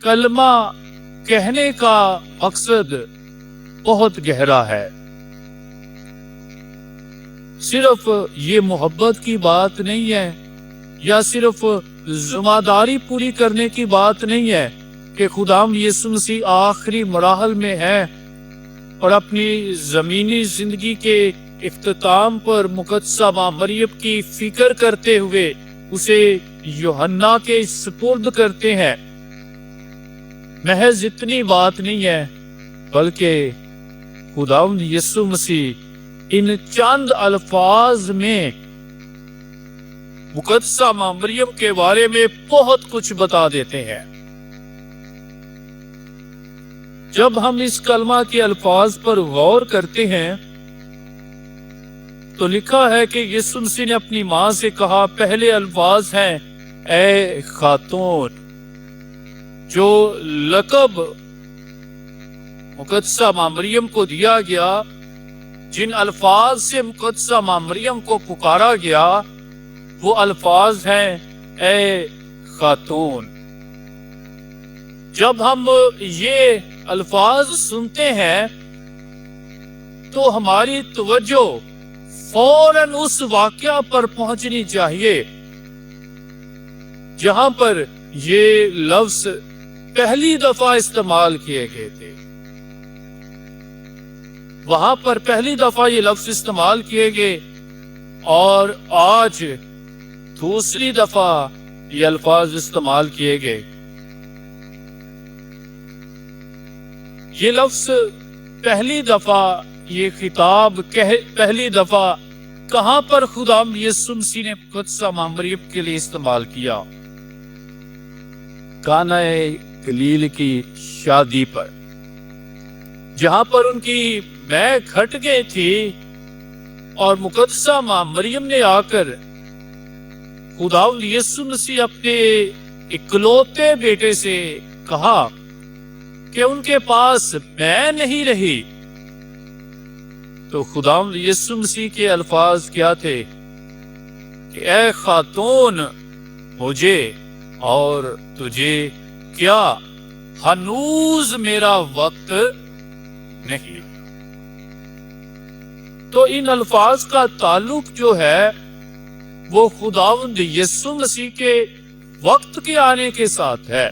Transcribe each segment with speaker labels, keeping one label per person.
Speaker 1: کلمہ کہنے کا مقصد بہت گہرا ہے۔ صرف یہ محبت کی بات نہیں ہے یا صرف ذمہ داری پوری کرنے کی بات نہیں ہے کہ خداوند یسوع مسیح آخری مراحل میں ہے اور اپنی زمینی زندگی کے اختتام پر مقدسہ ماں مریم کی فکر کرتے ہوئے اسے یوحنا کے سپرد کرتے ہیں۔ محض اتنی بات نہیں ہے، بلکہ خداوند یسوع مسیح ان چند الفاظ میں مقدسہ ماں مریم کے بارے میں بہت کچھ بتا دیتے ہیں۔ جب ہم اس کلمہ کے الفاظ پر غور کرتے ہیں تو لکھا ہے کہ یسوع مسیح نے اپنی ماں سے کہا، پہلے الفاظ ہیں اے خاتون، جو لقب مقدسہ ماں مریم کو دیا گیا، جن الفاظ سے مقدسہ ماں مریم کو پکارا گیا، وہ الفاظ ہیں اے خاتون۔ جب ہم یہ الفاظ سنتے ہیں تو ہماری توجہ فوراً اس واقعہ پر پہنچنی چاہیے جہاں پر یہ لفظ پہلی دفعہ استعمال کیے گئے تھے۔ وہاں پر پہلی دفعہ یہ لفظ استعمال کیے گئے اور آج دوسری دفعہ یہ الفاظ استعمال کیے گئے۔ یہ لفظ پہلی دفعہ، یہ خطاب پہلی دفعہ کہاں پر خداوند یسوع مسیح نے مقدسہ ماں مریم کے لیے استعمال کیا؟ کانا گلیل کی شادی پر، جہاں پر ان کی مے گھٹ گئی تھی اور مقدسہ ماں مریم نے آ کر خداوند یسوع مسیح اپنے اکلوتے بیٹے سے کہا کہ ان کے پاس میں نہیں رہی، تو خداوند یسوع مسیح کے الفاظ کیا تھے کہ اے خاتون، مجھے اور تجھے کیا، ہنوز میرا وقت نہیں۔ تو ان الفاظ کا تعلق جو ہے وہ خداوند یسوع مسیح کے وقت کے آنے کے ساتھ ہے۔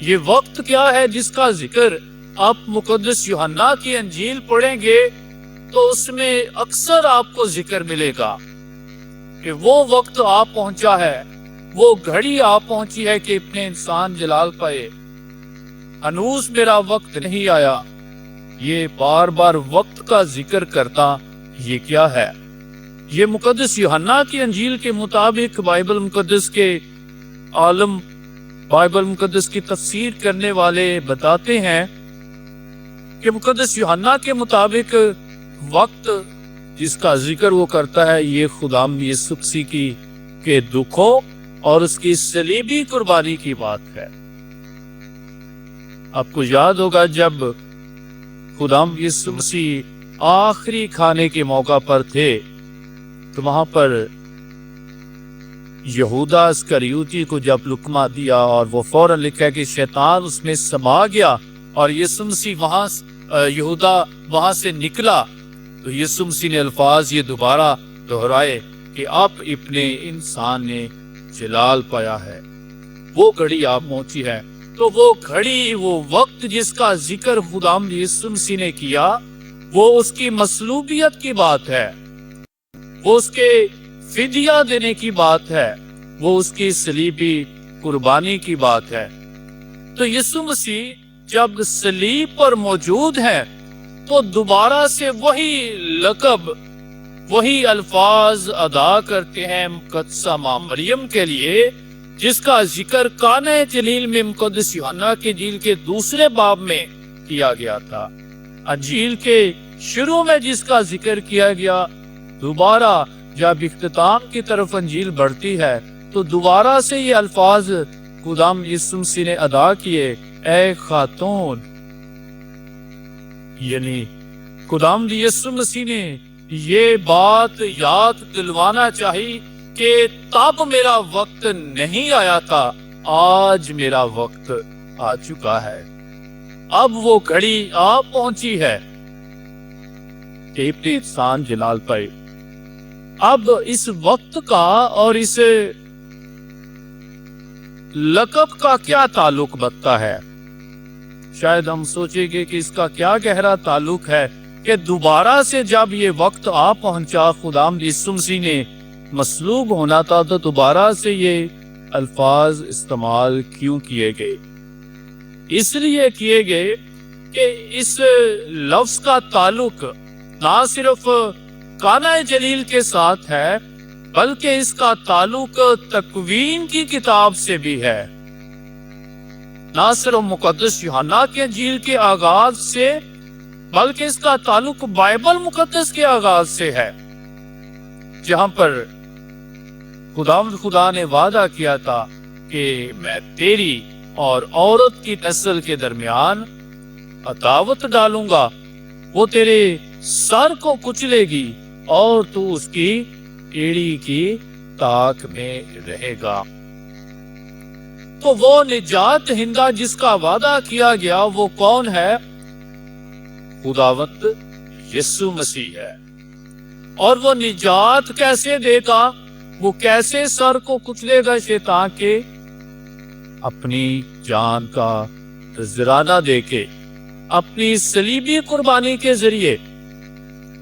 Speaker 1: یہ وقت کیا ہے جس کا ذکر آپ مقدس یوحنا کی انجیل پڑھیں گے تو اس میں اکثر آپ کو ذکر ملے گا کہ وہ وقت آ پہنچا ہے، وہ گھڑی آ پہنچی ہے کہ ابن انسان جلال پائے، ہنوز میرا وقت نہیں آیا۔ یہ بار بار وقت کا ذکر کرتا یہ کیا ہے؟ یہ مقدس یوحنا کی انجیل کے مطابق بائبل مقدس کے عالم، بائبل مقدس کی تفسیر کرنے والے بتاتے ہیں کہ مقدس یوحنا کے مطابق وقت جس کا ذکر وہ کرتا ہے یہ خداوند یسوع مسیح کے دکھوں اور اس کی صلیبی قربانی کی بات ہے۔ آپ کو یاد ہوگا جب خداوند یسوع مسیح آخری کھانے کے موقع پر تھے تو وہاں پر یہودا اسکریوتی کو جب لقمہ دیا اور وہ فوراً لکھا کہ شیطان اس میں سما گیا اور یسوع مسیح یہودا وہاں سے نکلا، تو یسوع مسیح نے الفاظ یہ دوبارہ دہرائے کہ اب ابن انسان نے جلال پایا ہے، وہ گھڑی آپ پہنچی ہے۔ تو وہ گھڑی، وہ وقت جس کا ذکر خداوند یسوع مسیح نے کیا وہ اس کی مصلوبیت کی بات ہے، وہ اس کے فدیہ دینے کی بات ہے، وہ اس کی صلیبی قربانی کی بات ہے۔ تو یسوع مسیح جب صلیب پر موجود ہے تو دوبارہ سے وہی لقب، وہی الفاظ ادا کرتے ہیں مقدسہ ماں مریم کے لیے جس کا ذکر کانہ جلیل میں مقدس یوحنا کی انجیل کے دوسرے باب میں کیا گیا تھا۔ انجیل کے شروع میں جس کا ذکر کیا گیا، دوبارہ جب اختتام کی طرف انجیل بڑھتی ہے تو دوبارہ سے یہ الفاظ خداوند یسوع مسیح نے ادا کیے، اے خاتون۔ یعنی خداوند یسوع مسیح نے یہ بات یاد دلوانا چاہیے کہ تب میرا وقت نہیں آیا تھا، آج میرا وقت آ چکا ہے، اب وہ گھڑی آ پہنچی ہے کہ ابن احسان جلال پر اب اس وقت کا اور اس لقب کا کیا تعلق بنتا ہے؟ شاید ہم سوچیں گے کہ اس کا کیا گہرا تعلق ہے کہ دوبارہ سے جب یہ وقت آ پہنچا، خداوند یسوع مسیح نے مصلوب ہونا تھا، تو دوبارہ سے یہ الفاظ استعمال کیوں کیے گئے؟ اس لیے کیے گئے کہ اس لفظ کا تعلق نہ صرف کانا جلیل کے ساتھ ہے، بلکہ اس کا تعلق تکوین کی کتاب سے بھی ہے، نہ صرف مقدس یوحنا کے انجیل کے آغاز سے، بلکہ اس کا تعلق بائبل مقدس کے آغاز سے ہے، جہاں پر خدا نے وعدہ کیا تھا کہ میں تیری اور عورت کی نسل کے درمیان عداوت ڈالوں گا، وہ تیرے سر کو کچلے گی اور تو اس کی ایڑی کی تاک میں رہے گا۔ تو وہ نجات دہندہ جس کا وعدہ کیا گیا وہ کون ہے؟ خداوند یسوع مسیح ہے۔ اور وہ نجات کیسے دے گا؟ وہ کیسے سر کو کچلے گا شیطان کے؟ اپنی جان کا نذرانہ دے کے، اپنی صلیبی قربانی کے ذریعے۔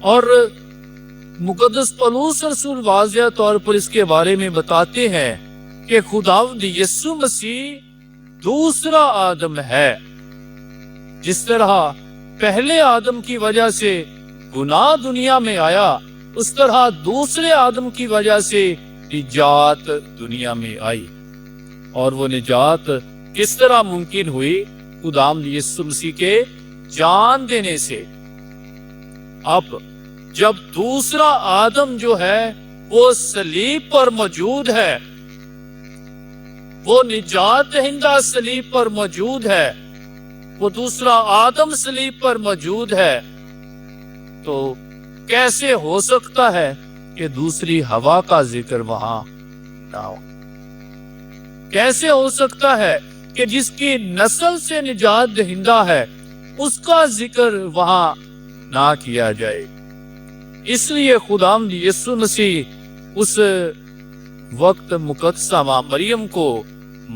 Speaker 1: اور مقدس پولس رسول واضح طور پر اس کے بارے میں بتاتے ہیں کہ خداوند یسوع مسیح دوسرا آدم ہے۔ جس طرح پہلے آدم کی وجہ سے گناہ دنیا میں آیا، اس طرح دوسرے آدم کی وجہ سے نجات دنیا میں آئی۔ اور وہ نجات کس طرح ممکن ہوئی؟ خداوند یسوع مسیح کے جان دینے سے۔ اب جب دوسرا آدم جو ہے وہ صلیب پر موجود ہے، وہ نجات دہندہ صلیب پر موجود ہے، وہ دوسرا آدم صلیب پر موجود ہے، تو کیسے ہو سکتا ہے کہ دوسری ہوا کا ذکر وہاں نہ ہو؟ کیسے ہو سکتا ہے کہ جس کی نسل سے نجات دہندہ ہے اس کا ذکر وہاں نہ کیا جائے؟ اس لیے خداوند یسوع مسیح اس وقت مقدسہ ماں مریم کو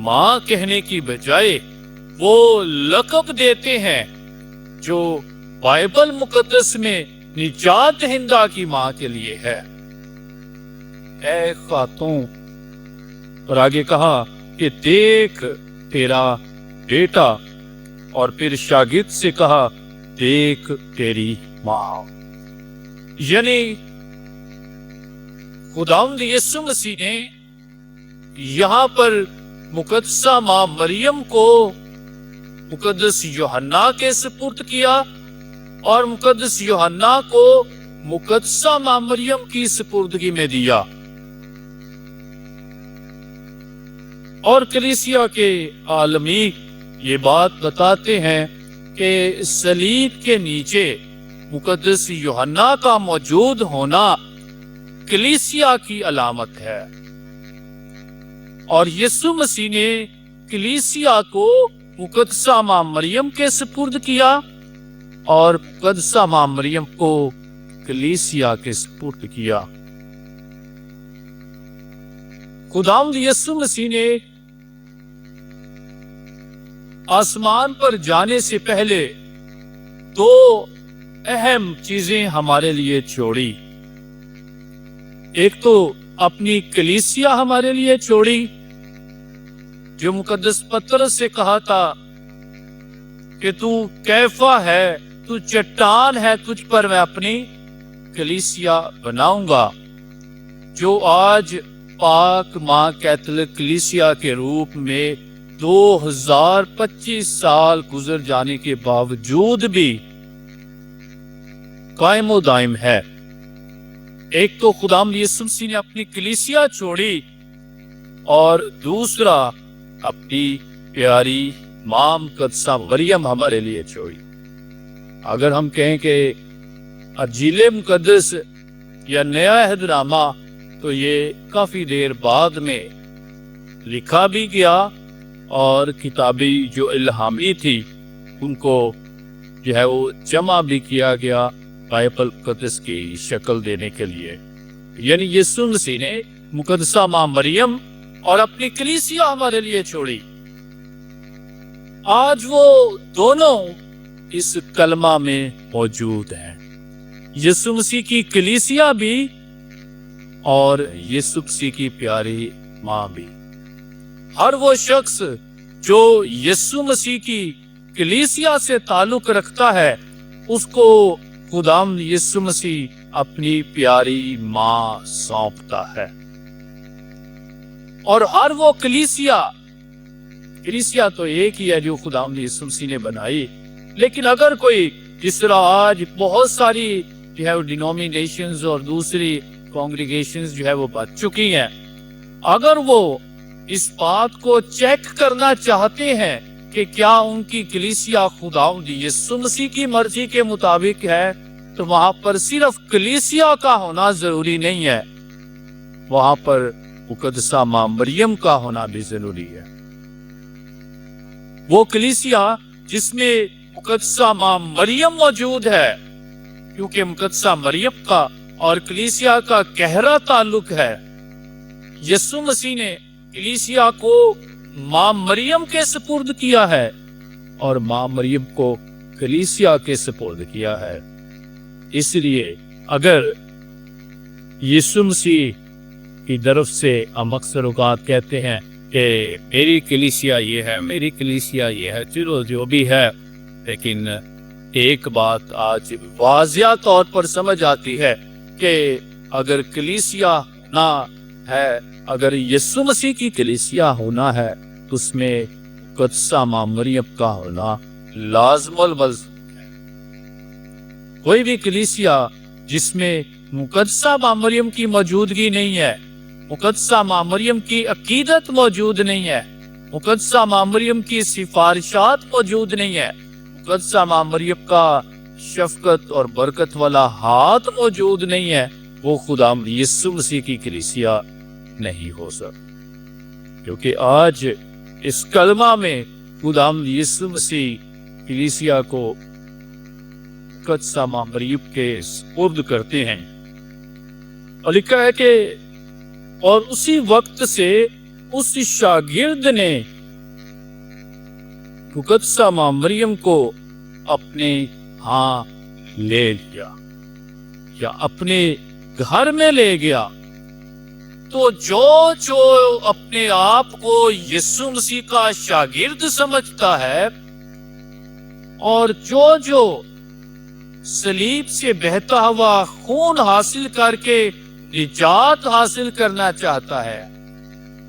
Speaker 1: ماں کہنے کی بجائے وہ لقب دیتے ہیں جو بائبل مقدس میں نجات دہندہ کی ماں کے لیے ہے، اے خاتون۔ اور آگے کہا کہ دیکھ تیرا بیٹا، اور پھر شاگرد سے کہا دیکھ تیری ماں۔ یعنی خداوند یسوع مسیح نے یہاں پر مقدسہ ماں مریم کو مقدس یوحنا کے سپرد کیا، اور مقدس یوحنا کو مقدسہ ماں مریم کی سپردگی میں دیا۔ اور کلیسیا کے عالمی یہ بات بتاتے ہیں کہ صلیب کے نیچے مقدس یوحنا کا موجود ہونا کلیسیا کی علامت ہے، اور یسوع مسیح نے کلیسیا کو مقدسہ ماں مریم کے سپرد کیا، اور مقدسہ ماں مریم کو کلیسیا کے سپرد کیا۔ خداوند یسوع مسیح نے آسمان پر جانے سے پہلے دو اہم چیزیں ہمارے لیے چھوڑی۔ ایک تو اپنی کلیسیا ہمارے لیے چھوڑی، جو مقدس پطرس سے کہا تھا کہ تو کیفا ہے، تو چٹان ہے، تجھ پر میں اپنی کلیسیا بناؤں گا، جو آج پاک ماں کیتھولک کلیسیا کے روپ میں 2025 سال گزر جانے کے باوجود بھی قائم و دائم ہے۔ ایک تو خداوند یسوع مسیح نے اپنی کلیسیا چھوڑی، اور دوسرا اپنی پیاری ماں مقدسہ مریم ہمارے لیے چھوڑی۔ اگر ہم کہیں کہ انجیل مقدس یا نیا عہد نامہ، تو یہ کافی دیر بعد میں لکھا بھی گیا اور کتابیں جو الہامی تھی ان کو جو ہے وہ جمع بھی کیا گیا بائبل مقدس کی شکل دینے کے لیے. یعنی یسوع مسیح نے مقدسہ ماں مریم اور اپنی کلیسیا ہمارے لیے چھوڑی. آج وہ دونوں اس کلمہ میں موجود ہیں. یسوع مسیح کی کلیسیا بھی اور یسوع مسیح کی پیاری ماں بھی. ہر وہ شخص جو یسوع مسیح کی کلیسیا سے تعلق رکھتا ہے اس کو خداوند یسوع مسیح اپنی پیاری ماں سونپتا ہے. اور ہر وہ کلیسیا تو ایک ہی ہے جو خداوند یسوع مسیح نے بنائی. لیکن اگر کوئی جس طرح آج بہت ساری جو ہے ڈینومینیشنز اور دوسری کانگریگیشنز جو ہے وہ بچ چکی ہیں, اگر وہ اس بات کو چیک کرنا چاہتے ہیں کہ کیا ان کی کلیسیا خداوند یسوع مسیح کی مرضی کے مطابق ہے, تو وہاں پر صرف کلیسیا کا ہونا ضروری نہیں ہے, وہاں پر مقدسہ ماں مریم کا ہونا بھی ضروری ہے. وہ کلیسیا جس میں مقدسہ ماں مریم موجود ہے, کیونکہ مقدسہ مریم کا اور کلیسیا کا گہرا تعلق ہے. یسوع مسیح نے کلیسیا کو ماں مریم کے سپرد کیا ہے اور ماں مریم کو کلیسیا کے سپرد کیا ہے. اس لیے اگر یسوع مسیح کی طرف سے ہم اکثر اوقات کہتے ہیں کہ میری کلیسیا یہ ہے, میری کلیسیا یہ ہے, چلو جو بھی ہے, لیکن ایک بات آج واضح طور پر سمجھ آتی ہے کہ اگر کلیسیا نہ ہے, اگر یسوع مسیح کی کلیسیا ہونا ہے تو اس میں مقدسہ ماں مریم کا ہونا لازم الملزوم ہے. کوئی بھی کلیسیا جس میں مقدسہ ماں مریم کی موجودگی نہیں ہے, مقدسہ ماں مریم کی عقیدت موجود نہیں ہے, مقدسہ ماں مریم کی سفارشات موجود نہیں ہے, مقدسہ ماں مریم کا شفقت اور برکت والا ہاتھ موجود نہیں ہے, وہ خداوند یسوع مسیح کی کلیسیا نہیں ہو سکتا. کیونکہ آج اس کلمہ میں خداوند یسوع مسیح کلیسیا کو مقدسہ ماں مریم کے سپرد کرتے ہیں. اور لکھا ہے کہ اور اسی وقت سے اس شاگرد نے مقدسہ ماں مریم کو اپنے ہاں لے لیا یا اپنے گھر میں لے گیا. تو جو اپنے آپ کو یسوع مسیح کا شاگرد سمجھتا ہے اور جو صلیب سے بہتا ہوا خون حاصل کر کے نجات حاصل کرنا چاہتا ہے,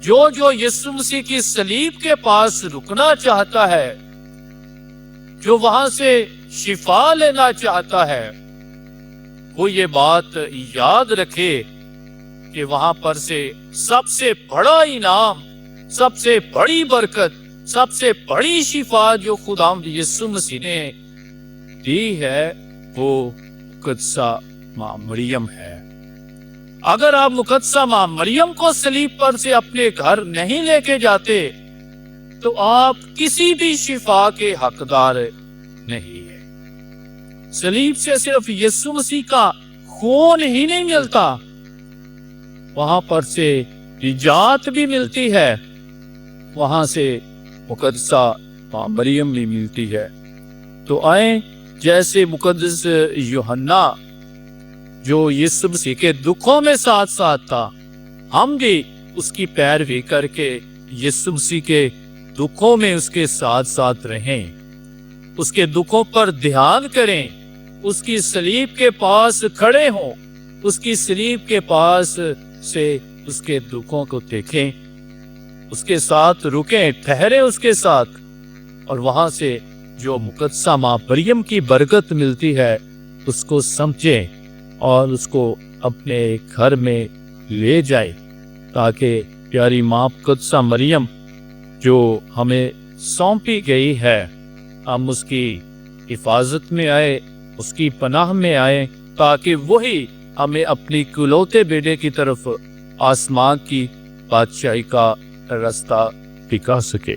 Speaker 1: جو یسوع مسیح کی صلیب کے پاس رکنا چاہتا ہے, جو وہاں سے شفا لینا چاہتا ہے, وہ یہ بات یاد رکھے کہ وہاں پر سے سب سے بڑا انعام, سب سے بڑی برکت, سب سے بڑی شفا جو خداوند یسوع مسیح نے دی ہے وہ مقدسہ ماں مریم ہے. اگر آپ مقدسہ ماں مریم کو صلیب پر سے اپنے گھر نہیں لے کے جاتے تو آپ کسی بھی شفا کے حقدار نہیں ہیں. صلیب سے صرف یسوع مسیح کا خون ہی نہیں ملتا, وہاں پر سے نجات بھی ملتی ہے, وہاں سے مقدسہ ماں مریم بھی ملتی ہے. تو آئیں جیسے مقدس یوحنا جو یسوع مسیح کے دکھوں میں ساتھ ساتھ تھا, ہم بھی اس کی پیروی کر کے یسوع مسیح کے دکھوں میں اس کے ساتھ ساتھ رہیں, اس کے دکھوں پر دھیان کریں, اس کی صلیب کے پاس کھڑے ہوں, اس کی صلیب کے پاس سے اس کے دکھوں کو دیکھیں, اس کے ساتھ رکیں, ٹھہرے اس کے ساتھ, اور وہاں سے جو مقدسہ ماں مریم کی برکت ملتی ہے اس کو سمجھیں اور اس کو اپنے گھر میں لے جائیں, تاکہ پیاری ماں مقدسہ مریم جو ہمیں سونپی گئی ہے ہم اس کی حفاظت میں آئے, اس کی پناہ میں آئے, تاکہ وہی ہمیں اپنی کلوتے بیٹے کی طرف آسمان کی بادشاہی کا راستہ دکھا سکے.